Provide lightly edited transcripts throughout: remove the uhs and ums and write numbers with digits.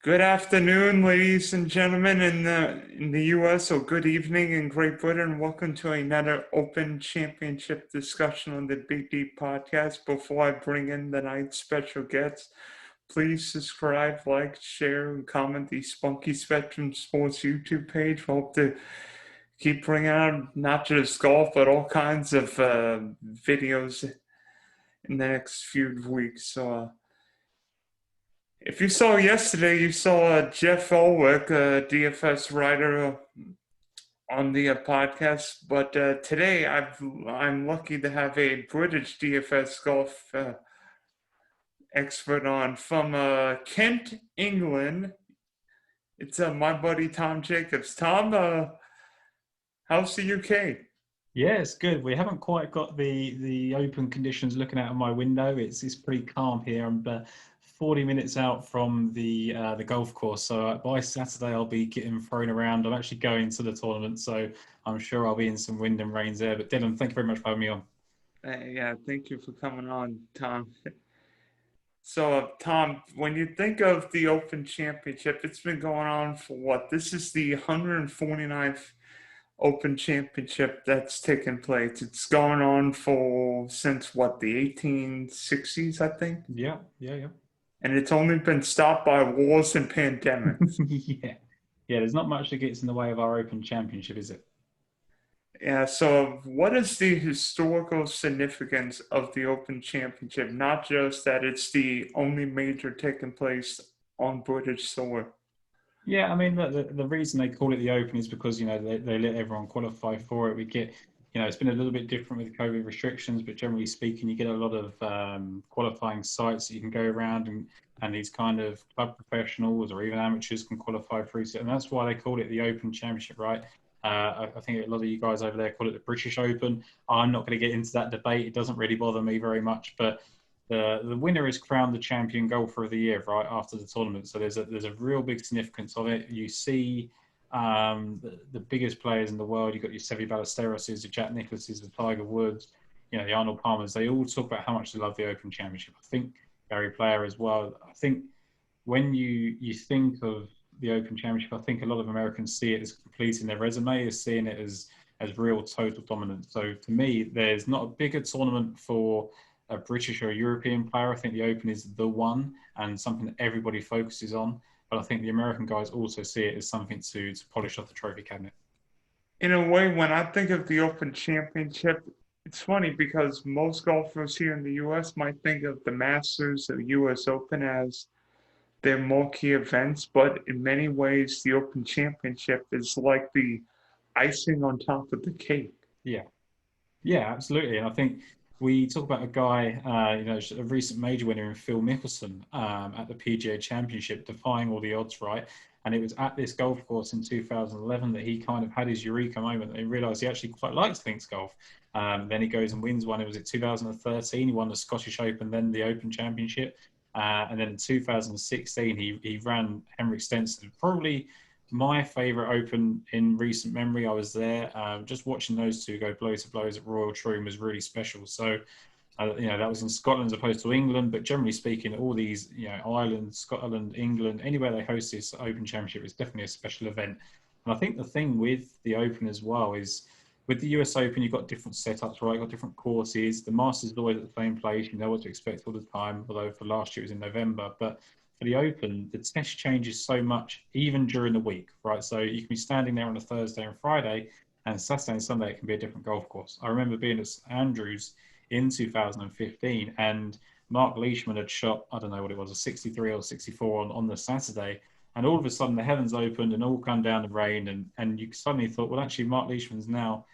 Good afternoon, ladies and gentlemen in the US, or good evening in Great Britain. Welcome to another Open Championship discussion on the Big D podcast. Before I bring in the night's special guests, please subscribe, like, share, and comment the Spunky Spectrum Sports YouTube page. We hope to keep bringing out not just golf, but all kinds of videos in the next few weeks. If you saw yesterday, you saw Jeff Ulrich, a DFS writer, on the podcast. But today, I'm lucky to have a British DFS golf expert on from Kent, England. It's my buddy Tom Jacobs. Tom, how's the UK? Yeah, it's good. We haven't quite got the open conditions looking out of my window. It's pretty calm here. I'm 40 minutes out from the golf course, so by Saturday I'll be getting thrown around. I'm actually going to the tournament, so I'm sure I'll be in some wind and rains there. But Dylan, thank you very much for having me on. Yeah, thank you for coming on, Tom. So, Tom, when you think of the Open Championship, it's been going on for what? This is the 149th Open Championship that's taken place. It's gone on for since what, the 1860s, I think? Yeah. And it's only been stopped by wars and pandemics. Yeah. There's not much that gets in the way of our Open Championship, is it? Yeah, so what is the historical significance of the Open Championship? Not just that it's the only major taking place on British soil. Yeah, I mean, the reason they call it the Open is because, they let everyone qualify for it. We get, it's been a little bit different with COVID restrictions, but generally speaking, you get a lot of qualifying sites that you can go around, and these kind of club professionals or even amateurs can qualify for it. And that's why they call it the Open Championship, right? I think a lot of you guys over there call it the British Open. I'm not going to get into that debate. It doesn't really bother me very much, but the winner is crowned the champion golfer of the year right after the tournament. So there's a real big significance of it. You see the biggest players in the world. You've got your Seve Ballesteros, your Jack Nicklaus's, the Tiger Woods, the Arnold Palmers. They all talk about how much they love the Open Championship. I think Gary Player as well. I think when you think of the Open Championship, I think a lot of Americans see it as completing their resume, as seeing it as real total dominance. So to me, there's not a bigger tournament for a British or a European player. I think the Open is the one and something that everybody focuses on. But I think the American guys also see it as something to polish off the trophy cabinet. In a way, when I think of the Open Championship, it's funny because most golfers here in the US might think of the Masters, the US Open, as their marquee events, but in many ways, the Open Championship is like the icing on top of the cake. Yeah, absolutely. And I think we talk about a guy, a recent major winner in Phil Mickelson at the PGA Championship, defying all the odds, right? And it was at this golf course in 2011 that he kind of had his eureka moment. And he realised he actually quite likes links golf. Then he goes and wins one. It was in 2013. He won the Scottish Open, then the Open Championship. And then in 2016, he ran Henrik Stenson. Probably my favourite Open in recent memory. I was there. Just watching those two go blow to blows at Royal Troon was really special. So, that was in Scotland as opposed to England. But generally speaking, all these, Ireland, Scotland, England, anywhere they host this Open Championship is definitely a special event. And I think the thing with the Open as well is, with the US Open, you've got different setups, right? You've got different courses. The Masters is always at the same place. You know what to expect all the time, although for last year it was in November. But for the Open, the test changes so much, even during the week, right? So you can be standing there on a Thursday and Friday, and Saturday and Sunday it can be a different golf course. I remember being at St Andrews in 2015, and Mark Leishman had shot, I don't know what it was, a 63 or 64 on the Saturday. And all of a sudden the heavens opened and all come down the rain, and you suddenly thought, well, actually Mark Leishman's now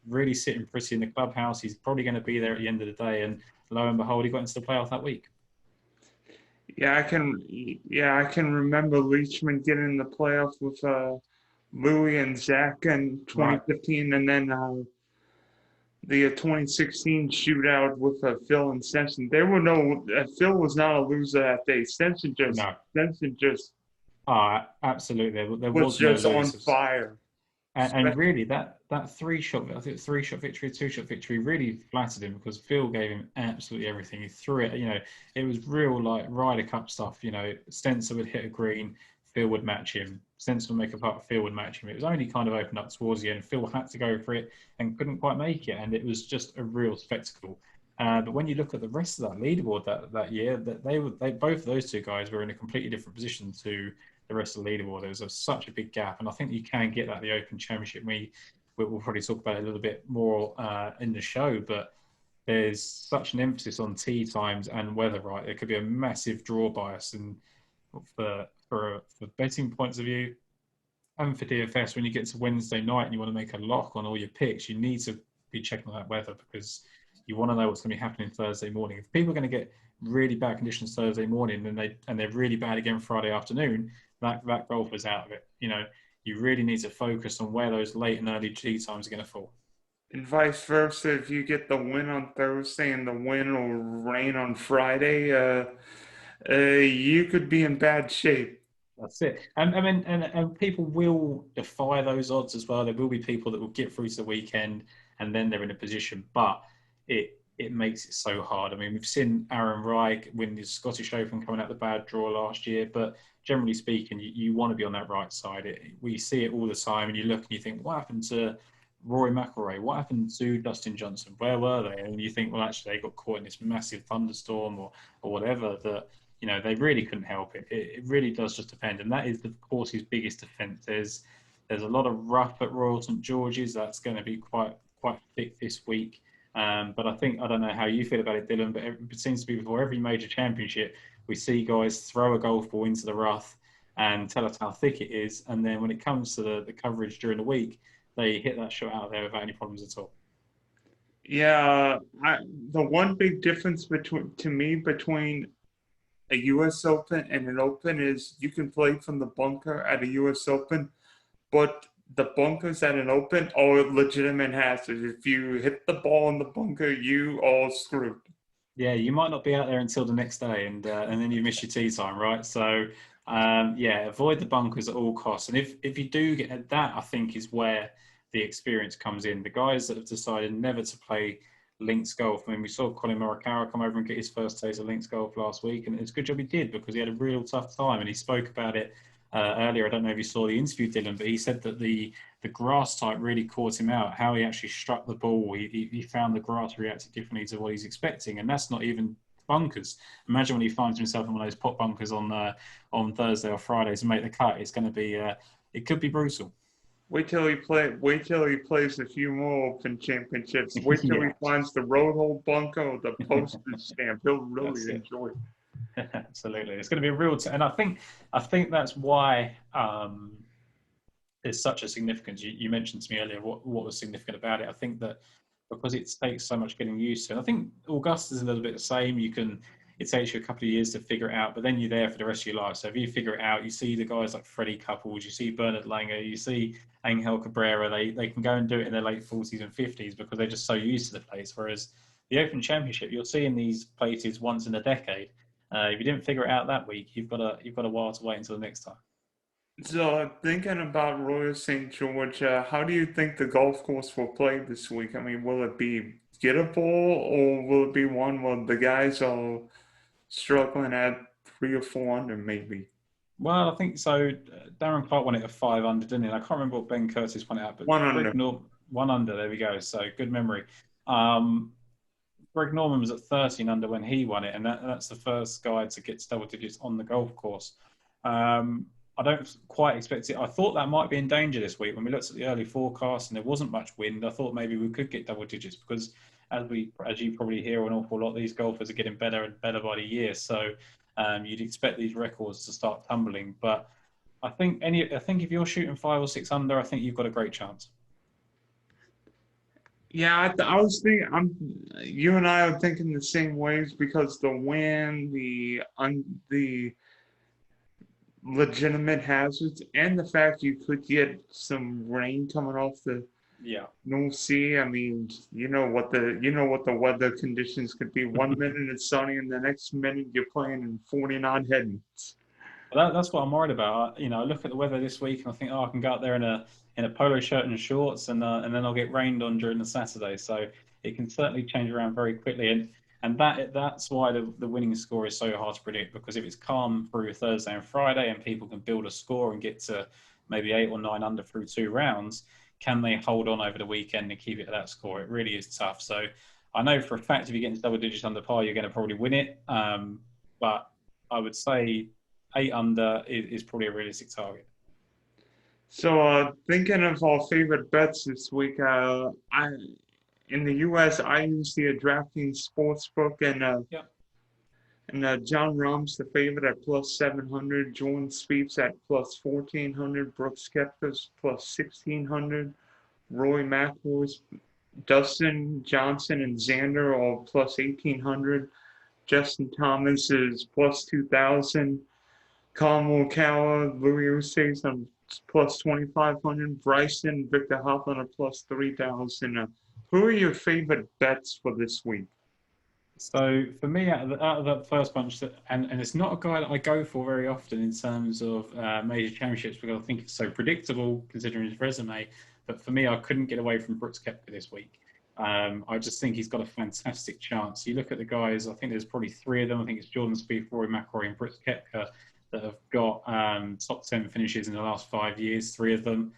really sitting pretty in the clubhouse. He's probably going to be there at the end of the day. And lo and behold, he got into the playoff that week. Yeah, I can remember Leachman getting in the playoff with Louis and Zach in 2015, right. And then the 2016 shootout with Phil and Stenson. There were Phil was not a loser that day. Stenson just absolutely. There was no just on fire. And really, that three-shot victory, two-shot victory really flattered him, because Phil gave him absolutely everything. He threw it, it was real like Ryder Cup stuff. Stenson would hit a green, Phil would match him. Sensible make a putt, Phil would match him. It was only kind of opened up towards the end. Phil had to go for it and couldn't quite make it, and it was just a real spectacle. But when you look at the rest of that leaderboard that year, that they both of those two guys were in a completely different position to the rest of the leaderboard. There was such a big gap, and I think you can get that at the Open Championship. We'll probably talk about it a little bit more in the show, but there's such an emphasis on tee times and weather, right? There could be a massive draw bias, and for betting points of view and for DFS, when you get to Wednesday night and you want to make a lock on all your picks, you need to be checking on that weather, because you want to know what's going to be happening Thursday morning. If people are going to get really bad conditions Thursday morning and they're really bad again Friday afternoon, that golfer's out of it. You really need to focus on where those late and early tee times are going to fall. And vice versa, if you get the win on Thursday and the wind or rain on Friday, you could be in bad shape. That's it. And people will defy those odds as well. There will be people that will get through to the weekend and then they're in a position, but it makes it so hard. I mean, we've seen Aaron Reich win the Scottish Open coming out the bad draw last year, but generally speaking, you want to be on that right side. We see it all the time, and you look and you think, what happened to Rory McIlroy? What happened to Dustin Johnson? Where were they? And you think, well, actually, they got caught in this massive thunderstorm or whatever that, they really couldn't help it. It really does just depend. And that is, of course, his biggest defence. There's a lot of rough at Royal St George's. That's going to be quite thick this week. But I don't know how you feel about it, Dylan, but it seems to be before every major championship, we see guys throw a golf ball into the rough and tell us how thick it is. And then when it comes to the coverage during the week, they hit that shot out there without any problems at all. Yeah, the one big difference between a U.S. Open and an Open is you can play from the bunker at a U.S. Open, but the bunkers at an Open are legitimate hazards. If you hit the ball in the bunker, you are screwed. Yeah, you might not be out there until the next day, and then you miss your tee time, right? So, avoid the bunkers at all costs. And if you do get that, I think is where the experience comes in. The guys that have decided never to play links golf. I mean, we saw Colin Morikawa come over and get his first taste of links golf last week, and it's a good job he did, because he had a real tough time, and he spoke about it earlier. I don't know if you saw the interview, Dylan, but he said that the grass type really caught him out. How he actually struck the ball, he found the grass reacted differently to what he's expecting, and that's not even bunkers. Imagine when he finds himself in one of those pot bunkers on Thursday or Friday to make the cut. It's going to be it could be brutal. Wait till he plays a few more Open Championships. Wait till he finds the road hole bunker or the postage stamp. He'll really enjoy it. Absolutely, it's going to be a real. And I think that's why there's such a significance. You mentioned to me earlier what was significant about it. I think that because it takes so much getting used to, and I think Augusta's a little bit the same. It takes you a couple of years to figure it out, but then you're there for the rest of your life. So if you figure it out, you see the guys like Freddie Couples, you see Bernard Langer, you see Angel Cabrera, they can go and do it in their late 40s and 50s because they're just so used to the place. Whereas the Open Championship, you're seeing these places once in a decade. If you didn't figure it out that week, you've got a while to wait until the next time. So thinking about Royal St. George, how do you think the golf course will play this week? I mean, will it be gettable, or will it be one where the guys are struggling at 3 or 4 under maybe? Well, I think so. Darren Clark won it at 5 under, didn't he? I can't remember what Ben Curtis won it at, but 1 under. 1 under, there we go. So good memory. Greg Norman was at 13 under when he won it, and that's the first guy to get to double digits on the golf course. I don't quite expect it. I thought that might be in danger this week when we looked at the early forecast and there wasn't much wind. I thought maybe we could get double digits because, as you probably hear an awful lot, these golfers are getting better and better by the year. So you'd expect these records to start tumbling. But I think if you're shooting 5 or 6 under, I think you've got a great chance. Yeah, I was thinking. You and I are thinking the same ways because the wind, the legitimate hazards, and the fact you could get some rain coming off the North Sea. I mean, you know what the weather conditions could be. 1 minute it's sunny, and the next minute you're playing in 49 headwinds. Well, that's what I'm worried about. I look at the weather this week and I think, I can go out there in a polo shirt and shorts, and then I'll get rained on during the Saturday. So it can certainly change around very quickly. And And that's why the winning score is so hard to predict, because if it's calm through Thursday and Friday and people can build a score and get to maybe 8 or 9 under through 2 rounds, can they hold on over the weekend and keep it at that score? It really is tough. So I know for a fact if you get into double digits under par, you're going to probably win it. But I would say 8 under is probably a realistic target. So, thinking of our favorite bets this week, in the U.S., I use the DraftKings Sportsbook, Yep. and John Rahm's the favorite at plus 700, Jordan Spieth's at plus 1400, Brooks Koepka's plus 1600, Roy McIlroy's, Dustin Johnson, and Xander all plus 1800, Justin Thomas is plus 2000, Colin Morikawa, Louis Oosthuizen on plus 2,500. Bryson, Victor Hovland are plus 3,000. Who are your favorite bets for this week? So for me, out of the first bunch, and it's not a guy that I go for very often in terms of major championships, because I think it's so predictable considering his resume. But for me, I couldn't get away from Brooks Koepka this week. I just think he's got a fantastic chance. You look at the guys, I think there's probably 3 of them. I think it's Jordan Spieth, Rory McIlroy, and Brooks Koepka that have got top 10 finishes in the last 5 years, 3 of them.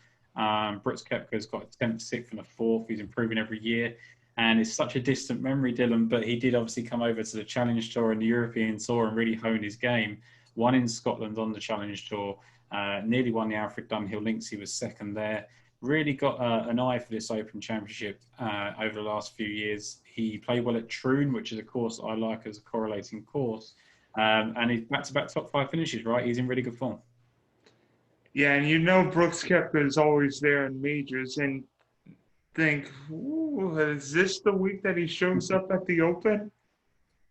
Brooks Koepka's got a 10th, 6th, and a 4th. He's improving every year. And it's such a distant memory, Dylan, but he did obviously come over to the Challenge Tour and the European Tour and really honed his game. Won in Scotland on the Challenge Tour, nearly won the Alfred Dunhill Links. He was second there. Really got an eye for this Open Championship over the last few years. He played well at Troon, which is a course I like as a correlating course. And he's back-to-back top 5 finishes, right? He's in really good form. Yeah, and Brooks Koepka is always there in majors, and think, is this the week that he shows up at the Open?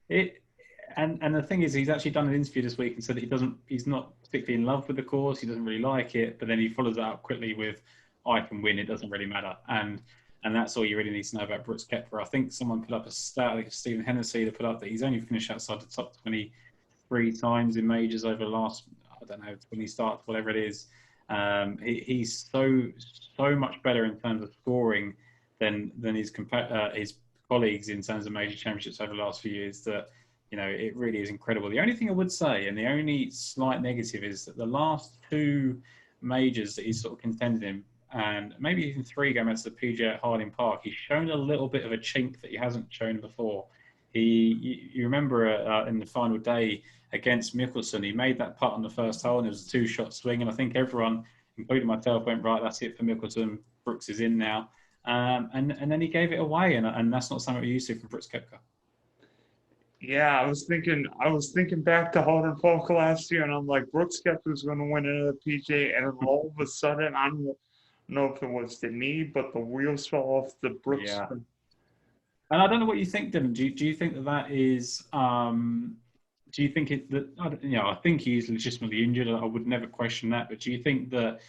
And the thing is, he's actually done an interview this week and said that he's not particularly in love with the course. He doesn't really like it, but then he follows that up quickly with, I can win. It doesn't really matter. And that's all you really need to know about Brooks Koepka. I think someone put up a stat, like Stephen Hennessy, that put up that he's only finished outside the top 23 times in majors over the last, 20 starts, whatever it is. He's so much better in terms of scoring than his colleagues in terms of major championships over the last few years that, it really is incredible. The only thing I would say, and the only slight negative, is that the last 2 majors that he's sort of contended in, and maybe even 3 going back to the PGA at Harding Park, he's shown a little bit of a chink that he hasn't shown before. You remember in the final day against Mickelson, he made that putt on the first hole and it was a 2-shot swing, and I think everyone, including myself, went, right, that's it for Mickelson. Brooks is in now. And then he gave it away, and that's not something we're used to from Brooks Koepka. Yeah, I was thinking back to Harding Park last year, and I'm like, Brooks Koepka's going to win another PGA, and then all of a sudden, I don't know if it was the knee, but the wheels fell off the Brooks. Yeah. And I don't know what you think, Dylan. Do you think that is? Do you think I think he's legitimately injured. I would never question that. But do you think that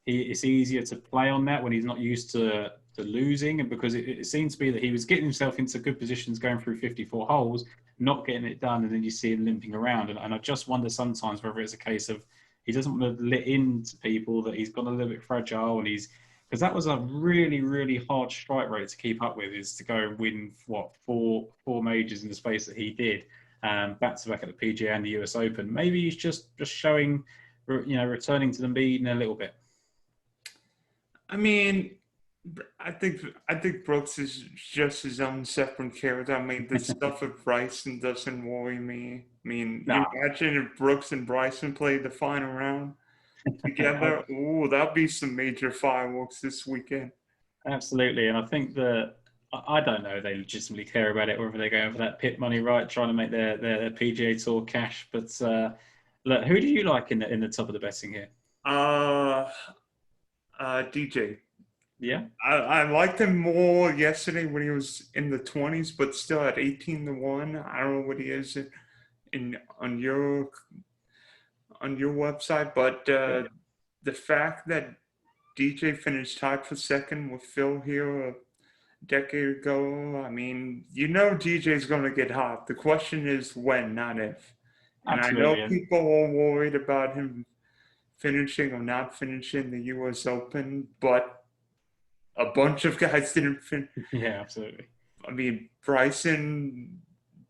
it's easier to play on that when he's not used to losing? And because it seems to be that he was getting himself into good positions going through 54 holes, not getting it done, and then you see him limping around. And I just wonder sometimes whether it's a case of he doesn't want to let into people that he's got a little bit fragile, and because that was a really, really hard strike rate to keep up with, is to go and win, four majors in the space that he did, back-to-back at the PGA and the US Open. Maybe he's just showing, returning to the mean a little bit. I mean, I think Brooks is just his own separate character. I mean, the stuff with Bryson doesn't worry me. I mean, you imagine if Brooks and Bryson played the final round together. Ooh, that'd be some major fireworks this weekend. Absolutely, and I think that I don't know they legitimately care about it, whether they're going for that pit money, right, trying to make their PGA Tour cash. But look, who do you like in the top of the betting here? DJ. Yeah, I liked him more yesterday when he was in the 20s, but still at 18-1. I don't know what he is on your website, but the fact that DJ finished tied for second with Phil here a decade ago, I mean, DJ's going to get hot. The question is when, not if. And absolutely. I know people are worried about him finishing or not finishing the US Open, but a bunch of guys didn't finish. Yeah, absolutely. I mean, Bryson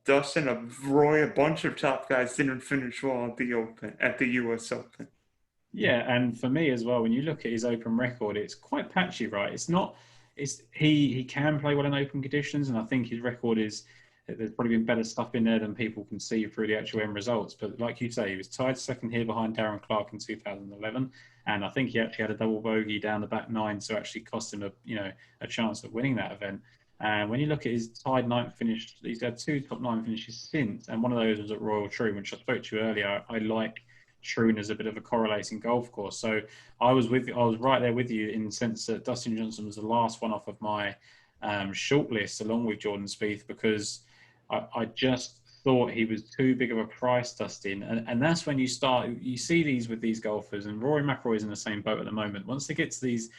Dustin, Roy, a bunch of top guys didn't finish well at the U.S. Open. Yeah, and for me as well, when you look at his open record, it's quite patchy, right? It's not. It's he can play well in open conditions, and I think his record is. There's probably been better stuff in there than people can see through the actual end results. But like you say, he was tied second here behind Darren Clarke in 2011, and I think he actually had a double bogey down the back nine, so actually cost him a chance of winning that event. And when you look at his tied ninth finish, he's had two top nine finishes since, and one of those was at Royal Troon, which I spoke to you earlier. I like Troon as a bit of a correlating golf course. So I was right there with you in the sense that Dustin Johnson was the last one off of my short list, along with Jordan Spieth, because I just thought he was too big of a price, Dustin. And that's when you see these with these golfers, and Rory McIlroy is in the same boat at the moment. Once they get to these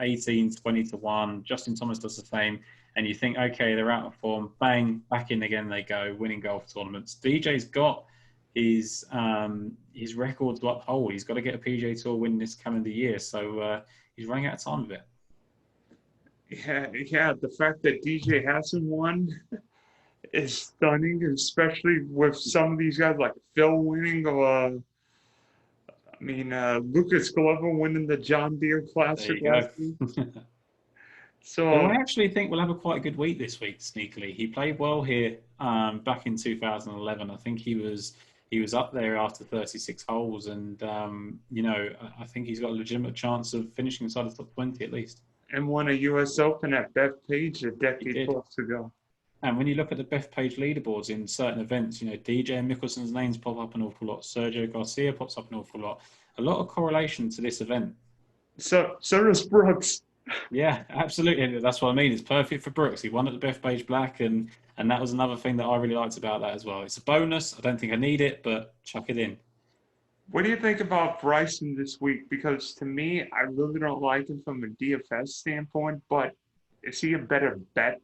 18, 20 to 1, Justin Thomas does the same, and you think, okay, they're out of form, bang, back in again they go, winning golf tournaments. DJ's got his record to uphold. He's got to get a PGA Tour win this calendar year, so he's running out of time with it. Yeah, the fact that DJ hasn't won is stunning, especially with some of these guys like Phil winning, or Lucas Glover winning the John Deere Classic last week. So I actually think we'll have a quite a good week this week. Sneakily, he played well here back in 2011. I think he was up there after 36 holes, and I think he's got a legitimate chance of finishing inside the top 20 at least. And won a U.S. Open at Bethpage a decade plus ago. And when you look at the Bethpage leaderboards in certain events, DJ and Mickelson's names pop up an awful lot. Sergio Garcia pops up an awful lot. A lot of correlation to this event. So does Brooks. Yeah, absolutely. That's what I mean. It's perfect for Brooks. He won at the Bethpage Black, and that was another thing that I really liked about that as well. It's a bonus. I don't think I need it, but chuck it in. What do you think about Bryson this week? Because to me, I really don't like him from a DFS standpoint, but is he a better bet?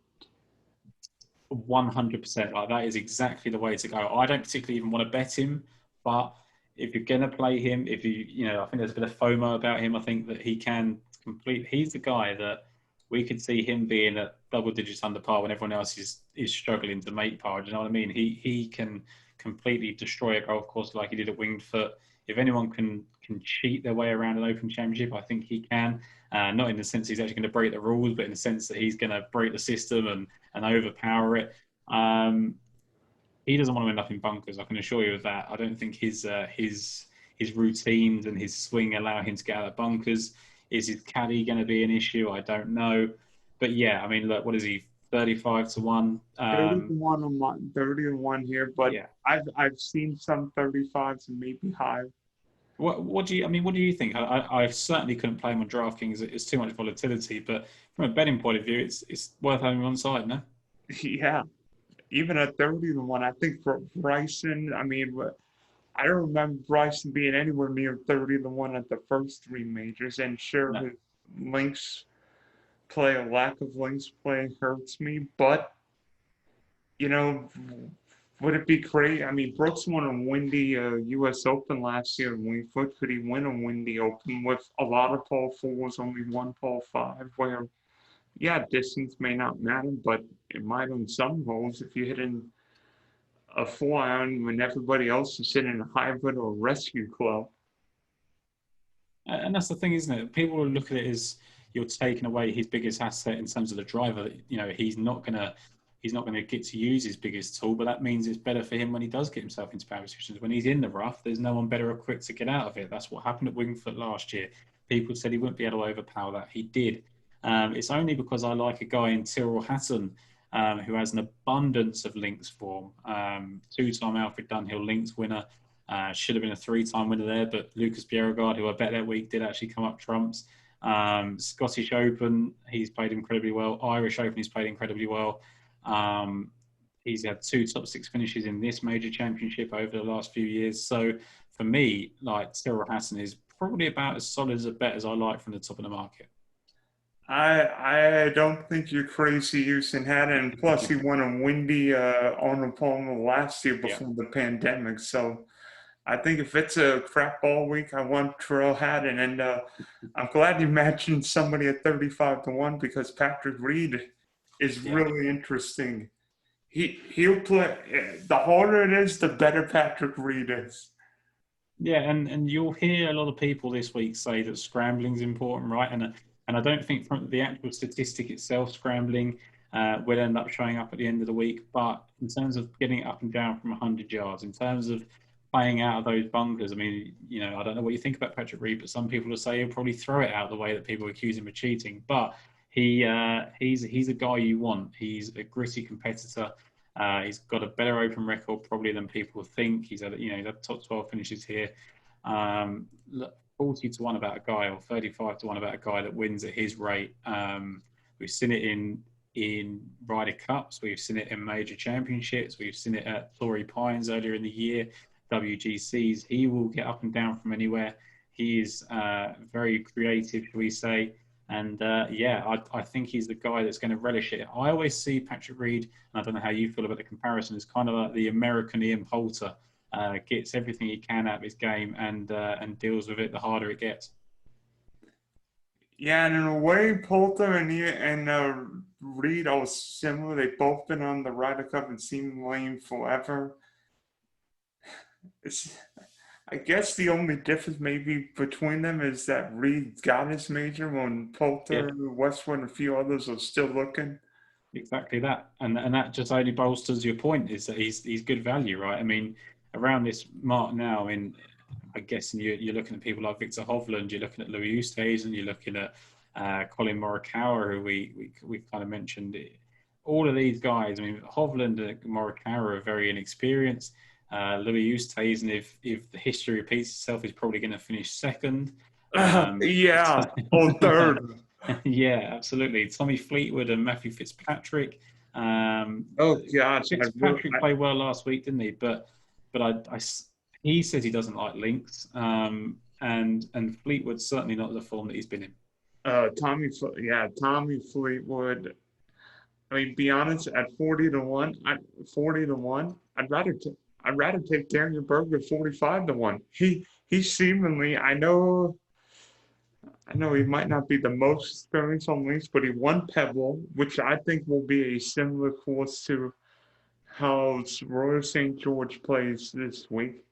100%. Like, that is exactly the way to go. I don't particularly even want to bet him, but if you're going to play him, I think there's a bit of FOMO about him. I think that he can he's the guy that we could see him being at double digits under par when everyone else is struggling to make par. Do you know what I mean? He can completely destroy a golf course like he did at Winged Foot. If anyone can cheat their way around an Open Championship, I think he can. Not in the sense he's actually going to break the rules, but in the sense that he's going to break the system and overpower it. He doesn't want to end up in bunkers, I can assure you of that. I don't think his routines and his swing allow him to get out of bunkers. Is his caddy going to be an issue? I don't know. But yeah, I mean, look, what is he? 35 to 1. 30 to 1 on my 30 to 1 here, but yeah. I've seen some 35s and maybe high. What do you think? I certainly couldn't play him on DraftKings. It's too much volatility, but from a betting point of view, it's worth having him on side, no? Yeah. Even at 30 to 1, I think for Bryson, I don't remember Bryson being anywhere near 30 to 1 at the first three majors, and sure, his lack of links play hurts me, but would it be crazy? Brooks won a windy U.S. Open last year in Winged Foot. Could he win a windy Open with a lot of par fours, only one par five, where, yeah, distance may not matter, but it might on some holes if you hit in a 4-iron when everybody else is sitting in a hybrid or a rescue club. And that's the thing, isn't it? People will look at it as you're taking away his biggest asset in terms of the driver. He's not gonna get to use his biggest tool, but that means it's better for him when he does get himself into bad positions. When he's in the rough, there's no one better equipped to get out of it. That's what happened at Winged Foot last year. People said he wouldn't be able to overpower that. He did. It's only because I like a guy in Tyrrell Hatton who has an abundance of links form. Two-time Alfred Dunhill links winner. Should have been a three-time winner there, but Lucas Bjerregaard, who I bet that week, did actually come up trumps. Scottish Open, he's played incredibly well. Irish Open, he's played incredibly well. He's had 2 top 6 finishes in this major championship over the last few years. So for me, Tyrrell Hatton is probably about as solid as a bet as I like from the top of the market. I don't think you're crazy using Hatton. Plus, he won a windy Arnold Palmer last year before the pandemic. So I think if it's a crap ball week, I want Tyrrell Hatton. And I'm glad you mentioned somebody at 35 to 1 because Patrick Reed is really interesting. He'll play. The harder it is, the better Patrick Reed is. Yeah, and you'll hear a lot of people this week say that scrambling's important, right? And I don't think from the actual statistic itself, scrambling will end up showing up at the end of the week. But in terms of getting it up and down from 100 yards, in terms of playing out of those bunkers, I mean, I don't know what you think about Patrick Reed, but some people will say he'll probably throw it out the way that people accuse him of cheating. But he's a guy you want. He's a gritty competitor. He's got a better open record probably than people think. He's had top 12 finishes here. 40 to 1 about a guy, or 35 to 1 about a guy that wins at his rate. We've seen it in Ryder Cups. We've seen it in major championships. We've seen it at Torrey Pines earlier in the year, WGCs. He will get up and down from anywhere. He is very creative, shall we say. And I think he's the guy that's going to relish it. I always see Patrick Reed, and I don't know how you feel about the comparison, as kind of like the American Ian Poulter. Gets everything he can out of his game and deals with it the harder it gets. Yeah, and in a way, Poulter and Reed are similar. They've both been on the Ryder Cup and Seam Lane forever. I guess the only difference maybe between them is that Reed got his major when Poulter, Westwood, and a few others are still looking. Exactly that, and that just only bolsters your point, is that he's good value, right? I mean, around this mark now, I guess you're looking at people like Victor Hovland, you're looking at Louis Oosthuizen, you're looking at Colin Morikawa, who we've kind of mentioned. All of these guys, I mean, Hovland and Morikawa are very inexperienced. Louis Oosthuizen, if the history repeats itself, is probably going to finish second. Or third. Yeah, absolutely. Tommy Fleetwood and Matthew Fitzpatrick. Fitzpatrick played well last week, didn't he? But he says he doesn't like links, and Fleetwood's certainly not the form that he's been in. Tommy Fleetwood. I mean, be honest, at 40 to 1, I'd rather take Daniel Berger at 45 to 1. He seemingly, I know he might not be the most experienced on links, but he won Pebble, which I think will be a similar course to how Royal St. George plays this week.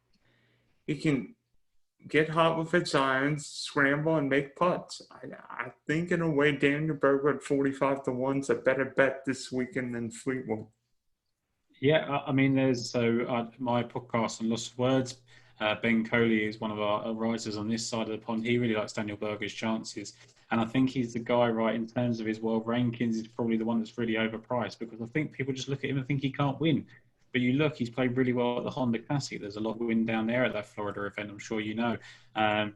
He can get hot with its irons, scramble, and make putts. I think in a way Daniel Berger at 45 to 1 is a better bet this weekend than Fleetwood. Yeah, I mean, there's my podcast on Lost Words. Ben Coley is one of our writers on this side of the pond. He really likes Daniel Berger's chances. And I think he's the guy, right, in terms of his world rankings, he's probably the one that's really overpriced, because I think people just look at him and think he can't win. But you look, he's played really well at the Honda Classic. There's a lot of wind down there at that Florida event, I'm sure you know.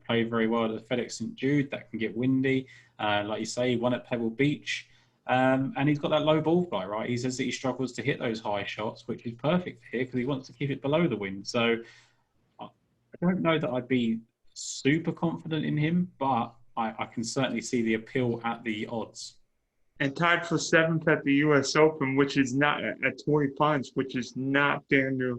Played very well at the FedEx St. Jude. That can get windy. Like you say, he won at Pebble Beach. And he's got that low ball flight, right? He says that he struggles to hit those high shots, which is perfect for here because he wants to keep it below the wind. So I don't know that I'd be super confident in him, but I can certainly see the appeal at the odds. And tied for 7th at the U.S. Open, which is not at Torrey Pines, which is not Daniel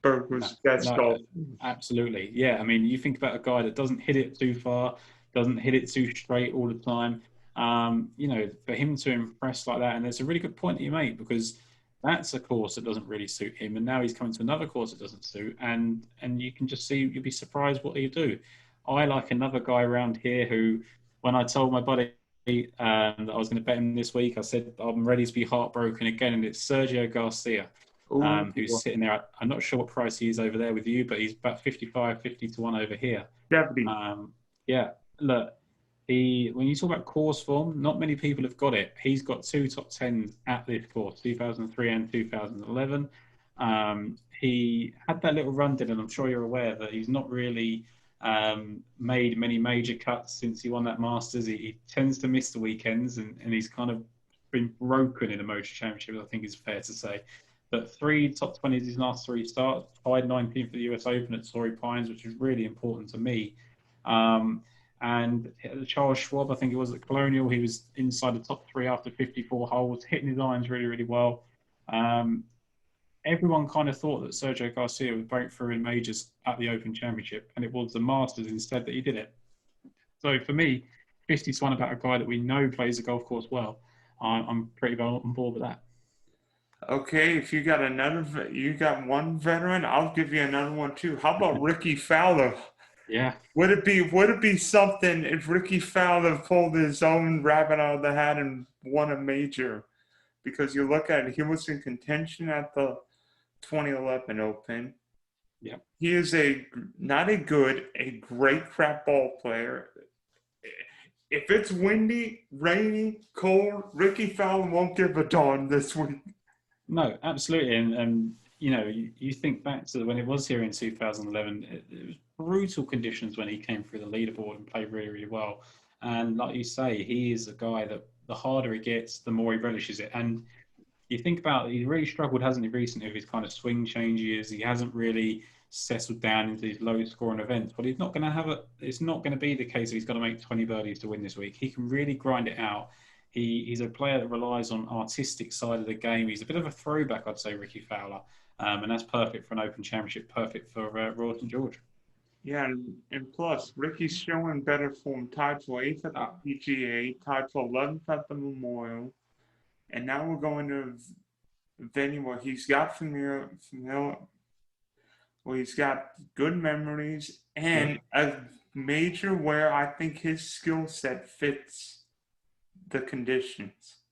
Berger's best golf. Absolutely, yeah. I mean, you think about a guy that doesn't hit it too far, doesn't hit it too straight all the time. For him to impress like that, and it's a really good point that you make, because that's a course that doesn't really suit him, and now he's coming to another course that doesn't suit, and you can just see, you'll be surprised what he'll do. I like another guy around here who, when I told my buddy that I was going to bet him this week, I said I'm ready to be heartbroken again, and it's Sergio Garcia, who's sitting there. I'm not sure what price he is over there with you, but he's about 50 to 1 over here. 70. Look, when you talk about course form, not many people have got it. He's got 2 top 10s at this course, 2003 and 2011. He had that little run, and I'm sure you're aware that he's not really made many major cuts since he won that Masters. He tends to miss the weekends, and he's kind of been broken in a Motor Championship, I think is fair to say. But 3 top 20s his last 3 starts, tied 19th for the US Open at Torrey Pines, which is really important to me. And Charles Schwab, I think it was at Colonial, he was inside the top 3 after 54 holes, hitting his irons really, really well. Everyone kind of thought that Sergio Garcia would break through in majors at the Open Championship, and it was the Masters instead that he did it. So for me, 50 to 1 about a guy that we know plays the golf course well, I'm pretty well on board with that. Okay, if you got you got one veteran, I'll give you another one too. How about Ricky Fowler? Yeah. Would it be something if Ricky Fowler pulled his own rabbit out of the hat and won a major? Because you look at it, he was in contention at the 2011 Open. Yeah. He is not a good, a great crap ball player. If it's windy, rainy, cold, Ricky Fowler won't give a darn this week. No, absolutely. And you know, you think back to when it was here in 2011, it was brutal conditions when he came through the leaderboard and played really, really well. And like you say, he is a guy that the harder it gets, the more he relishes it. And you think about it, he really struggled, hasn't he, recently with his kind of swing changes. He hasn't really settled down into these low scoring events. But he's not going to have a. It's not going to be the case that he's got to make 20 birdies to win this week. He can really grind it out. He's a player that relies on artistic side of the game. He's a bit of a throwback, I'd say, Ricky Fowler, and that's perfect for an Open Championship. Perfect for Royal St George. Yeah, and plus, Ricky's showing better form. Tied for 8th at the PGA, tied for 11th at the Memorial. And now we're going to a venue where he's got where he's got good memories Yeah. and a major where I think his skill set fits the conditions.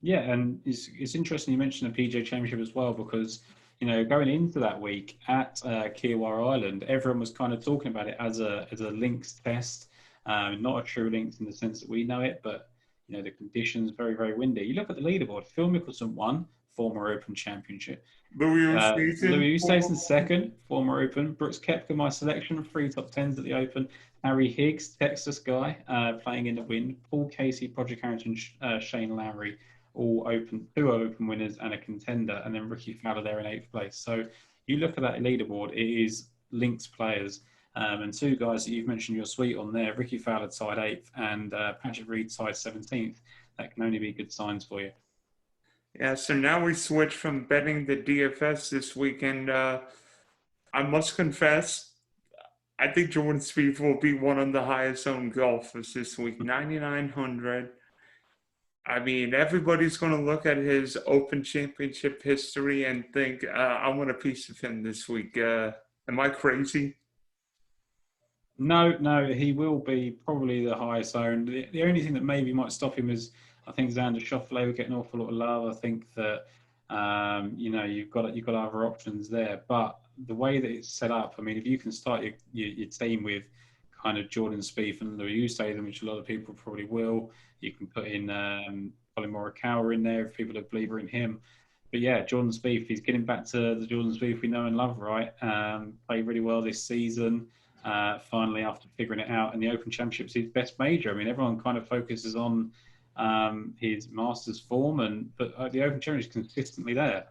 Yeah, and it's interesting you mentioned the PGA Championship as well because you know going into that week at Kiawara Island, everyone was kind of talking about it as a links test, not a true links in the sense that we know it, but you know the conditions very windy. You look at the leaderboard. Phil Mickelson won, former Open Championship. Louis Oosthuizen, Louis Oosthuizen second, former Open. Brooks Koepka, my selection, 3 top 10s at the Open. Harry Higgs, Texas guy, playing in the wind. Paul Casey, Project Harrington, Shane Lowry, all open, 2 Open winners and a contender, and then Ricky Fowler there in 8th place. So you look at that leaderboard, it is links players. And 2 guys that you've mentioned your suite on there, Ricky Fowler tied 8th and Patrick Reed tied 17th. That can only be good signs for you. Yeah, so now we switch from betting the DFS this weekend. I must confess, I think Jordan Spieth will be one of the highest owned golfers this week, 9,900. I mean, everybody's going to look at his Open Championship history and think, I want a piece of him this week. Am I crazy? No, he will be probably the highest owned. The only thing that maybe might stop him is I think Xander Schauffele will get an awful lot of love. I think that you know you've got other options there, but the way that it's set up, I mean, if you can start your team with kind of Jordan Spieth and Louis Oosthuizen, which a lot of people probably will, you can put in Colin Morikawa in there if people are believer in him. But yeah, Jordan Spieth, he's getting back to the Jordan Spieth we know and love, right? Played really well this season. Finally, after figuring it out, and the Open Championship's his best major. I mean, everyone kind of focuses on his Masters form, but the Open Championship is consistently there.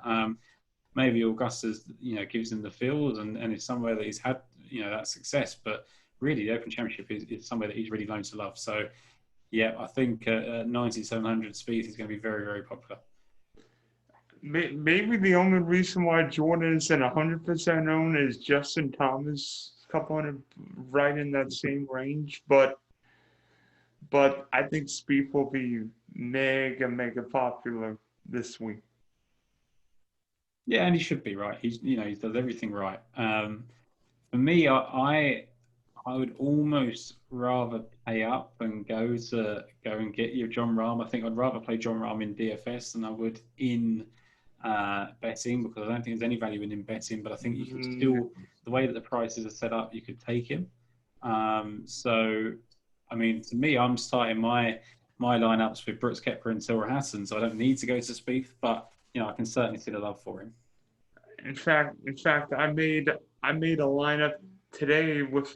Maybe Augusta's, you know, gives him the field, and it's somewhere that he's had, you know, that success. But really, the Open Championship is somewhere that he's really learned to love. So, yeah, I think 9,700 speed is going to be very popular. Maybe the only reason why Jordan isn't 100% owned is Justin Thomas, a couple hundred, right in that same range. But I think Spieth will be mega popular this week. Yeah, and he should be right. He's, you know, he does everything right. For me, I would almost rather pay up and go and get your John Rahm. I think I'd rather play John Rahm in DFS than I would in betting because I don't think there's any value in betting. But I think you can still, the way that the prices are set up, you could take him. So, I mean, to me, I'm starting my lineups with Brooks Koepka and Silver Hassan, so I don't need to go to Spieth, but you know, I can certainly see the love for him. In fact, I made a lineup today with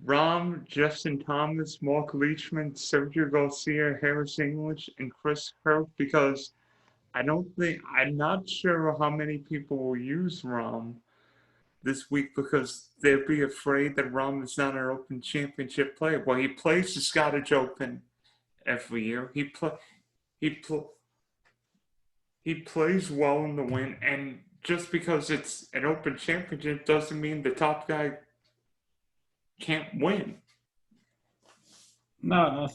Rahm, Justin Thomas, Mark Leachman, Sergio Garcia, Harris English, and Chris Kirk because I'm not sure how many people will use Rahm this week because they'll be afraid that Rahm is not an Open Championship player. Well, he plays the Scottish Open every year. He plays well in the win, and just because it's an Open Championship doesn't mean the top guy can't win. No,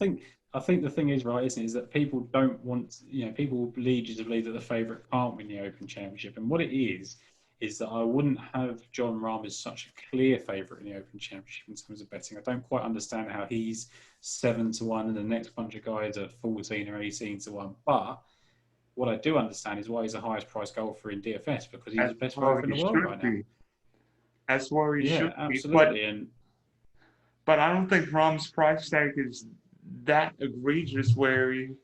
I think the thing is, right, isn't it, is that people don't want, people will lead you to believe that the favourite can't win the Open Championship. And what it is that I wouldn't have John Rahm as such a clear favourite in the Open Championship in terms of betting. I don't quite understand how he's 7-1 and the next bunch of guys are 14 or 18-1. But what I do understand is why he's the highest priced golfer in DFS, because he's the That's best where golfer in he the world should right now. be. That's where he Yeah, should be. absolutely. And But I don't think Rahm's price tag is that egregious where you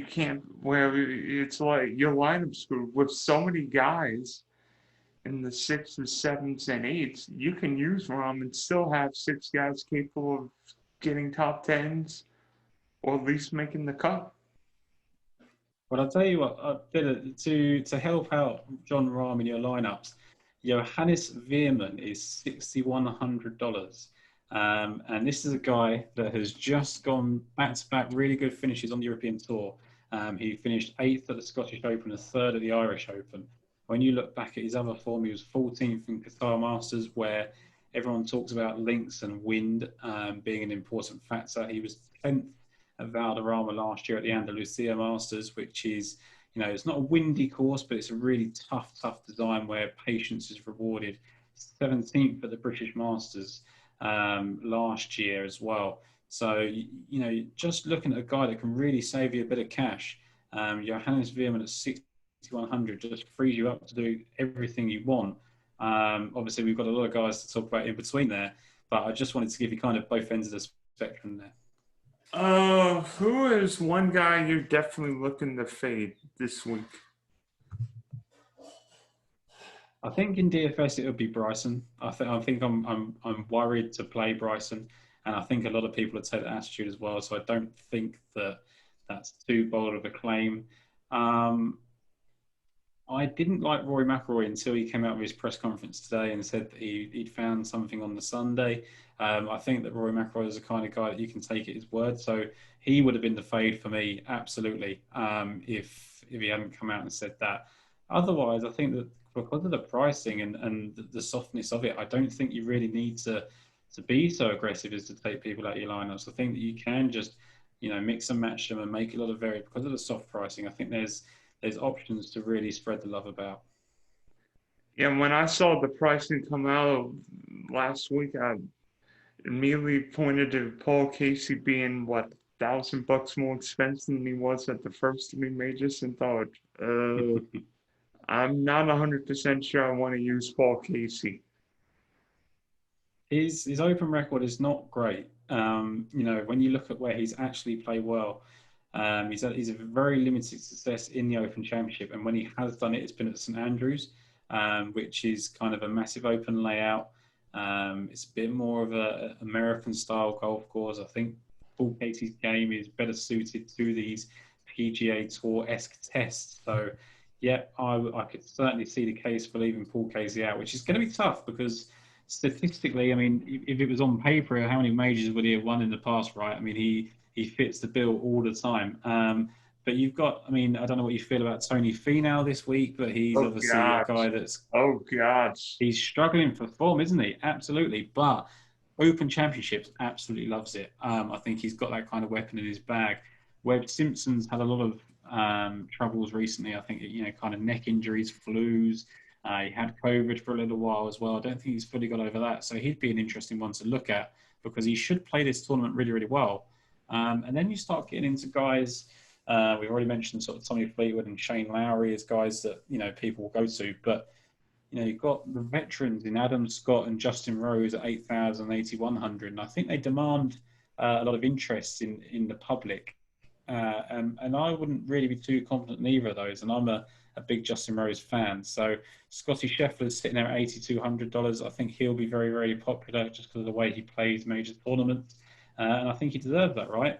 can't, where it's like your lineup screwed with so many guys in the sixes, sevens, and eights. You can use Rahm and still have six guys capable of getting top tens or at least making the cut. But I'll tell you what, to help out John Rahm in your lineups, Johannes Veerman is $6,100. And this is a guy that has just gone back-to-back really good finishes on the European Tour. He finished 8th at the Scottish Open and 3rd at the Irish Open. When you look back at his other form, he was 14th in Qatar Masters, where everyone talks about links and wind being an important factor. He was 10th at Valderrama last year at the Andalusia Masters, which is, it's not a windy course, but it's a really tough design where patience is rewarded. 17th at the British Masters last year as well. So, just looking at a guy that can really save you a bit of cash, Johannes Veerman at 6,100 just frees you up to do everything you want. Obviously, we've got a lot of guys to talk about in between there, but I just wanted to give you kind of both ends of the spectrum there. Who is one guy you're definitely looking to fade this week? I think in DFS it would be Bryson. I think I'm worried to play Bryson, and I think a lot of people would take that attitude as well. So I don't think that that's too bold of a claim. I didn't like Rory McIlroy until he came out with his press conference today and said that he'd found something on the Sunday. I think that Rory McIlroy is the kind of guy that you can take at his word. So he would have been the fade for me, absolutely, if he hadn't come out and said that. Otherwise, I think that because of the pricing and the softness of it, I don't think you really need to be so aggressive as to take people out of your lineups. I think that you can just, mix and match them and make a lot of because of the soft pricing. I think there's options to really spread the love about. Yeah, when I saw the pricing come out last week, I immediately pointed to Paul Casey being what $1,000 more expensive than he was at the first three majors, and thought, I'm not 100% sure I want to use Paul Casey. His open record is not great. When you look at where he's actually played well, he's a very limited success in the Open Championship, and when he has done it, it's been at St Andrews, which is kind of a massive open layout. It's a bit more of an American-style golf course. I think Paul Casey's game is better suited to these PGA Tour-esque tests. So, yeah, I could certainly see the case for leaving Paul Casey out, which is going to be tough because statistically, I mean, if it was on paper, how many majors would he have won in the past, right? I mean, he fits the bill all the time. But you've got, I mean, I don't know what you feel about Tony Finau this week, but he's obviously a guy that's... Oh, God. He's struggling for form, isn't he? Absolutely. But Open Championships absolutely loves it. I think he's got that kind of weapon in his bag. Webb Simpson's had a lot of troubles recently. I think, kind of neck injuries, flus. He had COVID for a little while as well. I don't think he's fully got over that. So he'd be an interesting one to look at because he should play this tournament really, really well. And then you start getting into guys, we've already mentioned sort of Tommy Fleetwood and Shane Lowry as guys that, people will go to. But, you've got the veterans in Adam Scott and Justin Rose at 8,000, 8,100. And I think they demand a lot of interest in the public. And I wouldn't really be too confident in either of those. And I'm a big Justin Rose fan. So Scotty Scheffler's sitting there at $8,200. I think he'll be very, very popular just because of the way he plays major tournaments. And I think he deserves that, right?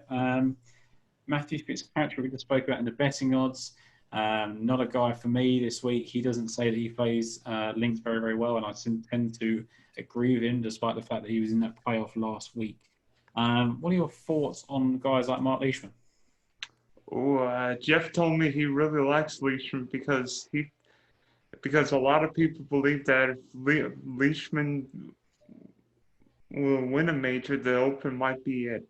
Matthew Fitzpatrick, we just spoke about in the betting odds. Not a guy for me this week. He doesn't say that he plays links very, very well, and I tend to agree with him, despite the fact that he was in that playoff last week. What are your thoughts on guys like Mark Leishman? Jeff told me he really likes Leishman because a lot of people believe that if Leishman will win a major, the Open might be it.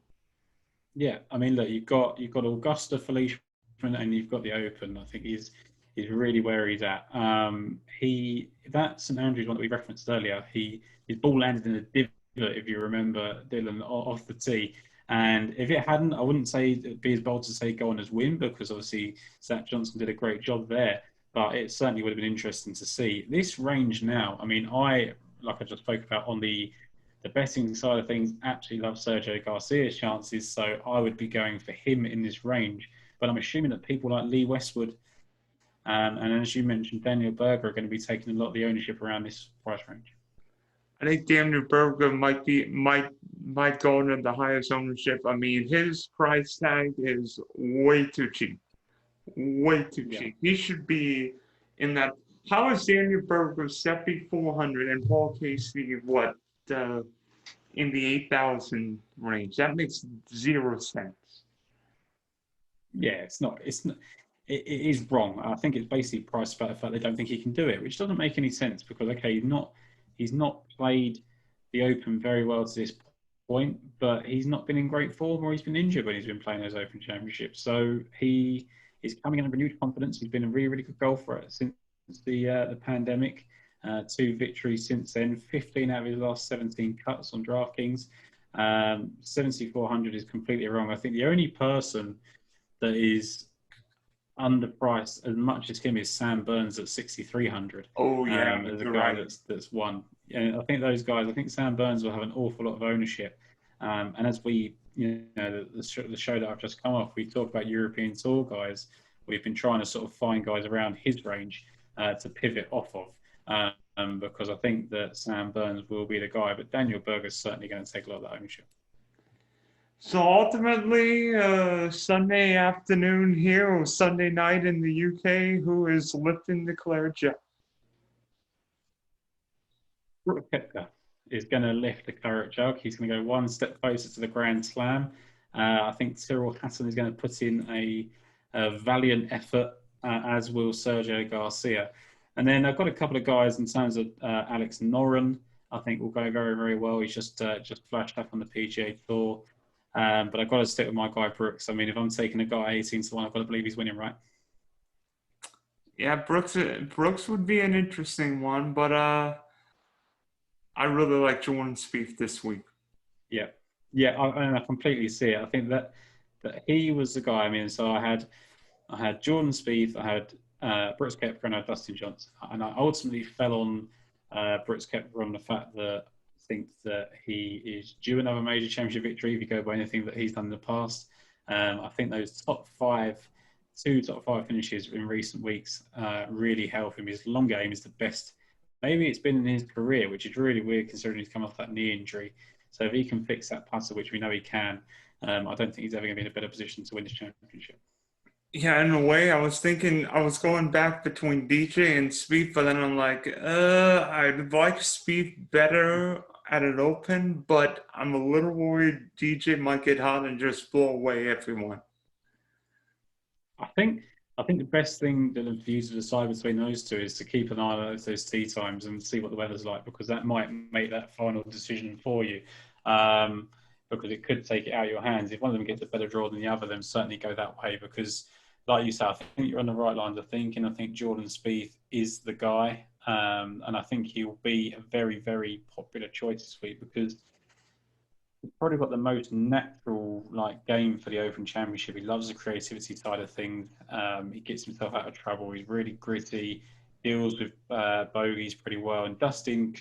Yeah, I mean, look, you've got Augusta, Felicia, and you've got the Open. I think he's really where he's at. That St Andrews one that we referenced earlier. His ball landed in a divot, if you remember, Dylan, off the tee. And if it hadn't, I wouldn't say it'd be as bold to say go on as win, because obviously Zach Johnson did a great job there. But it certainly would have been interesting to see this range now. I mean, like I just spoke about on the betting side of things, absolutely love Sergio Garcia's chances, so I would be going for him in this range. But I'm assuming that people like Lee Westwood and as you mentioned, Daniel Berger are going to be taking a lot of the ownership around this price range. I think Daniel Berger might go into the highest ownership. I mean, his price tag is way too cheap. Way too cheap. He should be in that. How is Daniel Berger Seppi 400 and Paul Casey in the 8,000 range? That makes 0 sense. Yeah, it's not. It is wrong. I think it's basically priced by the fact they don't think he can do it, which doesn't make any sense because okay, he's not played the Open very well to this point, but he's not been in great form or he's been injured when he's been playing those Open Championships. So he is coming in renewed confidence. He's been a really, really good golfer since the pandemic. 2 victories since then, 15 out of his last 17 cuts on DraftKings. 7,400 is completely wrong. I think the only person that is underpriced as much as him is Sam Burns at 6,300. Oh yeah, as a guy that's won. And I think those guys. I think Sam Burns will have an awful lot of ownership. And as we, the show that I've just come off, we talk about European Tour guys. We've been trying to sort of find guys around his range to pivot off of. Because I think that Sam Burns will be the guy, but Daniel Berger is certainly going to take a lot of that ownership. So ultimately, Sunday afternoon here or Sunday night in the UK, who is lifting the claret jug? Brooks Kopeka is going to lift the claret jug. He's going to go one step closer to the Grand Slam. I think Tyrrell Hatton is going to put in a valiant effort, as will Sergio Garcia. And then I've got a couple of guys in terms of Alex Noren. I think will go very, very well. He's just flashed up on the PGA Tour. But I've got to stick with my guy Brooks. I mean, if I'm taking a guy 18-1, I've got to believe he's winning, right? Yeah, Brooks would be an interesting one, but I really like Jordan Spieth this week. Yeah, I completely see it. I think that he was the guy. I mean, so I had Jordan Spieth, I had Brooks Koepka, and I had Dustin Johnson, and I ultimately fell on Brooks Koepka on the fact that I think that he is due another major championship victory if you go by anything that he's done in the past. I think those two top five finishes in recent weeks really help him. His long game is the best. Maybe it's been in his career, which is really weird considering he's come off that knee injury. So if he can fix that putter, which we know he can, I don't think he's ever going to be in a better position to win this championship. Yeah, in a way, I was going back between DJ and Spieth, but then I'm like, I'd like Spieth better at an Open, but I'm a little worried DJ might get hot and just blow away everyone. I think the best thing for you to decide between those two is to keep an eye on those tee times and see what the weather's like, because that might make that final decision for you. Because it could take it out of your hands. If one of them gets a better draw than the other, then certainly go that way. Because, like you said, I think you're on the right lines of thinking. I think Jordan Spieth is the guy, and I think he'll be a very, very popular choice this week because he's probably got the most natural game for the Open Championship. He loves the creativity side of things. He gets himself out of trouble. He's really gritty, deals with bogeys pretty well, and Dustin's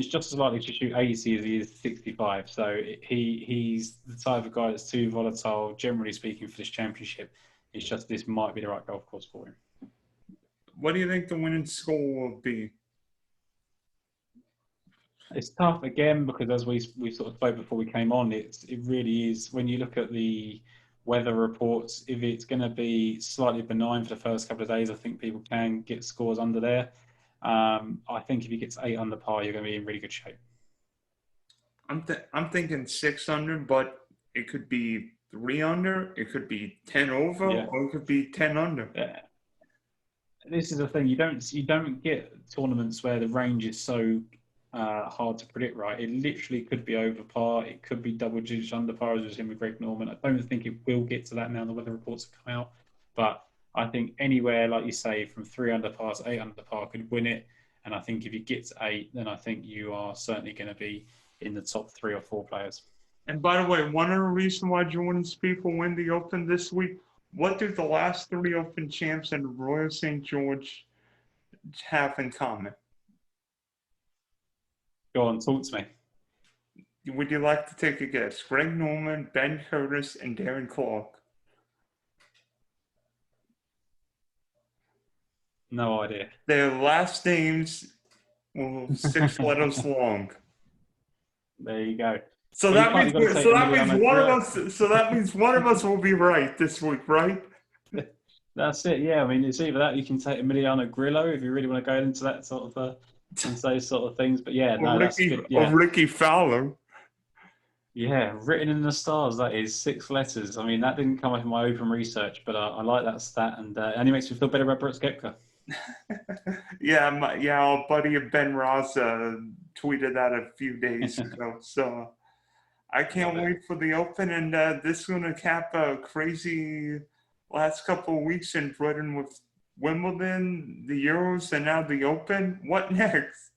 just as likely to shoot 80 as he is 65. So he's the type of guy that's too volatile, generally speaking, for this championship. It's just this might be the right golf course for him. What do you think the winning score will be? It's tough again because as we sort of spoke before we came on, it really is when you look at the weather reports. If it's going to be slightly benign for the first couple of days, I think people can get scores under there. I think if he gets 8 under par, you're going to be in really good shape. I'm thinking 6 under, but it could be 3 under, it could be 10 over, or it could be 10 under. Yeah. This is the thing: you don't get tournaments where the range is so hard to predict, right? It literally could be over par. It could be double digits under par, as we've seen with Greg Norman. I don't think it will get to that now. The weather reports have come out, but I think anywhere, like you say, from 3 under par to 8 under par could win it. And I think if you get to 8, then I think you are certainly going to be in the top 3 or 4 players. And by the way, one of the reasons why Jordan's people win the Open this week, what do the last 3 Open champs and Royal St. George have in common? Go on, talk to me. Would you like to take a guess? Greg Norman, Ben Curtis, and Darren Clark. No idea. Their last names were 6 letters long. There you go. So that means one of us will be right this week, right? That's it. Yeah, I mean, it's either that you can take Emiliano Grillo if you really want to go into that sort of those sort of things. But yeah, no, that's good. Yeah. Or Ricky Fowler. Yeah, written in the stars. That is 6 letters. I mean, that didn't come up in my open research, but I like that stat, and it makes me feel better about Brooks Kopeka. Our buddy Ben Ross tweeted that a few days ago. So I can't wait for the Open, and this is going to cap a crazy last couple of weeks in Britain with Wimbledon, the Euros, and now the Open. What next?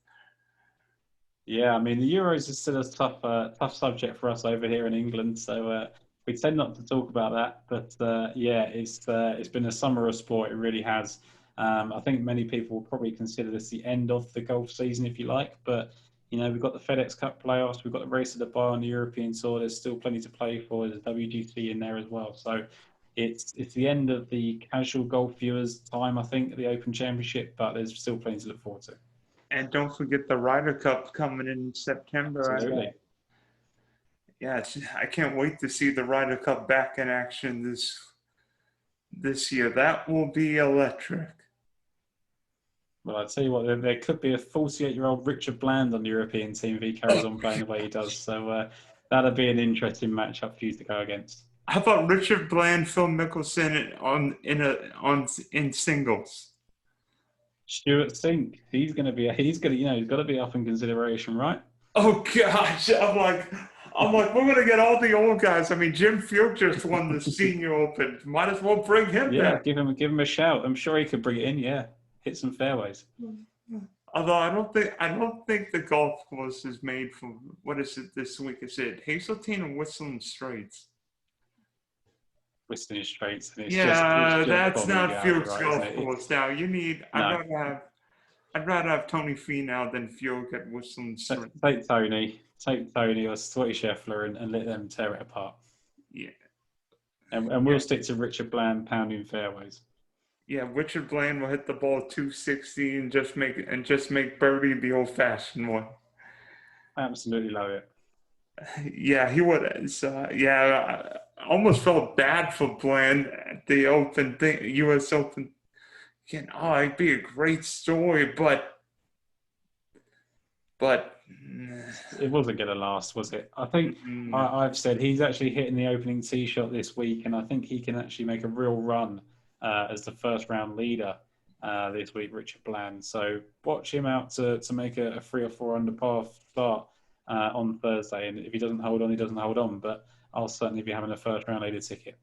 Yeah, I mean, the Euros is still a tough subject for us over here in England, so we tend not to talk about that. But yeah, it's been a summer of sport. It really has. I think many people will probably consider this the end of the golf season, if you like. But we've got the FedEx Cup playoffs, we've got the race of the Dubai on the European Tour. There's still plenty to play for. There's WGC in there as well. So it's the end of the casual golf viewers' time, I think, at the Open Championship. But there's still plenty to look forward to. And don't forget the Ryder Cup coming in September. Absolutely. I can't wait to see the Ryder Cup back in action this year. That will be electric. Well, I tell you what, there could be a 48-year-old Richard Bland on the European team if he carries on playing the way he does. So that'll be an interesting matchup for you to go against. How about Richard Bland, Phil Mickelson in singles? Stuart Sink, he's got to be up in consideration, right? Oh gosh, I'm like, we're gonna get all the old guys. I mean, Jim Furyk just won the Senior Open. Might as well bring him back. give him a shout. I'm sure he could bring it in. Yeah, hit some fairways. Although I don't think the golf course is made for, what is it this week? Is it Hazeltine or Whistling Straits? Whistling Straits. And that's not Furyk's golf course. Now you need. I'd rather have Tony Finau than Furyk at Whistling Straits. Take Tony or Scotty Scheffler and let them tear it apart. Yeah. And we'll stick to Richard Bland pounding fairways. Yeah, Richard Bland will hit the ball 260 and just make birdie the old-fashioned one. Absolutely love it. Yeah, he would. I almost felt bad for Bland at the Open thing, U.S. Open. Again, it'd be a great story, but it wasn't going to last, was it? I think I've said he's actually hitting the opening tee shot this week, and I think he can actually make a real run as the first round leader this week, Richard Bland. So watch him out to make a 3 or 4 under par start on Thursday. And if he doesn't hold on, he doesn't hold on. But I'll certainly be having a first round leader ticket.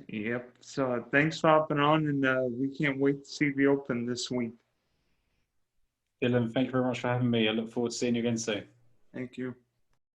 Yep. So thanks for hopping on, and we can't wait to see the Open this week. Dylan, thank you very much for having me. I look forward to seeing you again soon. Thank you.